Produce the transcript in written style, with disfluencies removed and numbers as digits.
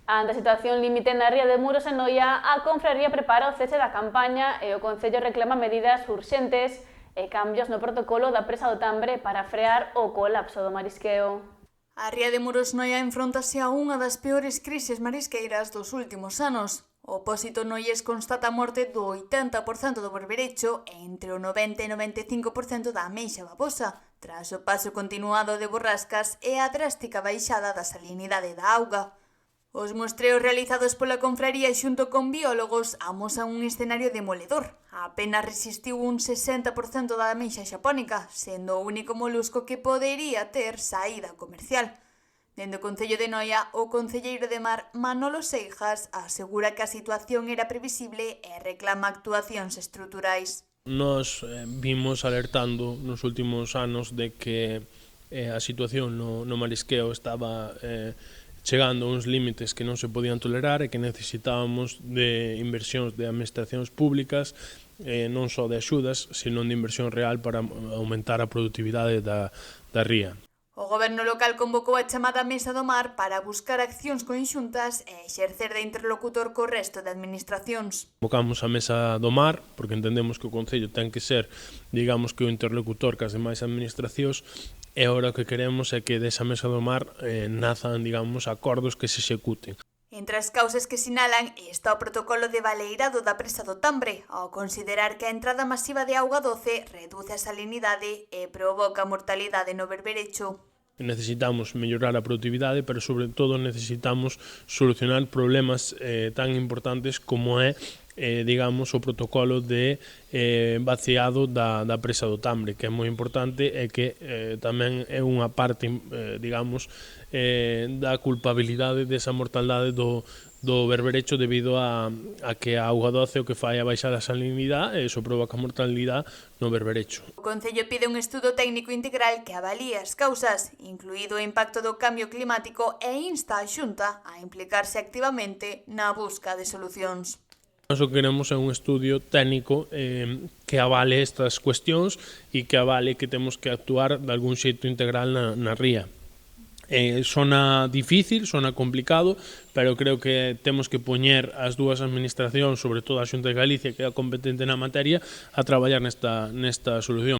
Ante a situación límite na ría de Muros en Noia, a confraría prepara o cese da campaña e o Concello reclama medidas urxentes e cambios no protocolo da presa do Tambre para frear o colapso do marisqueo. A ría de Muros Noia enfróntase a unha das peores crises marisqueiras dos últimos anos. O Pósito Noies constata a morte do 80% do berberecho e entre o 90 e 95% da ameixa babosa, tras o paso continuado de borrascas e a drástica baixada da salinidade da auga. Os mostreos realizados pola confraría xunto con biólogos amosan un escenario demoledor. Apenas resistiu un 60% da ameixa xapónica, sendo o único molusco que podería ter saída comercial. Dende o Concello de Noia, o concelleiro de Mar, Manolo Seijas, asegura que a situación era previsible e reclama actuacións estruturais. Nos vimos alertando nos últimos anos de que a situación no marisqueo estaba chegando a uns límites que non se podían tolerar e que necesitábamos de inversións de administracións públicas, non só de axudas, senón de inversión real para aumentar a produtividade da ría. O goberno local convocou a chamada Mesa do Mar para buscar accións conxuntas e exercer de interlocutor co resto de administracións. Convocamos a Mesa do Mar porque entendemos que o Concello ten que ser, digamos, que o interlocutor cas demais administracións e agora o que queremos é que desa Mesa do Mar nazan, digamos, acordos que se executen. Entre as causas que sinalan está o protocolo de baleirado da presa do Tambre, ao considerar que a entrada masiva de auga doce reduce a salinidade e provoca mortalidade no berberecho. Necesitamos mellorar a produtividade, pero sobre todo necesitamos solucionar problemas tan importantes como é digamos, o protocolo de vaciado da presa do Tambre, que é moi importante e que tamén é unha parte, digamos, da culpabilidade desa mortaldade do berberecho debido a que a auga doce o que fai a baixar a salinidade e iso provoca mortalidade no berberecho. O Concello pide un estudo técnico integral que avalíe as causas, incluído o impacto do cambio climático e insta a Xunta a implicarse activamente na busca de solucións. Nós o que queremos é un estudio técnico que avale estas cuestións e que avale que temos que actuar de algún xeito integral na ría. Sona difícil, sona complicado, pero creo que temos que poñer as dúas administracións, sobre todo a Xunta de Galicia, que é a competente na materia, a traballar nesta solución.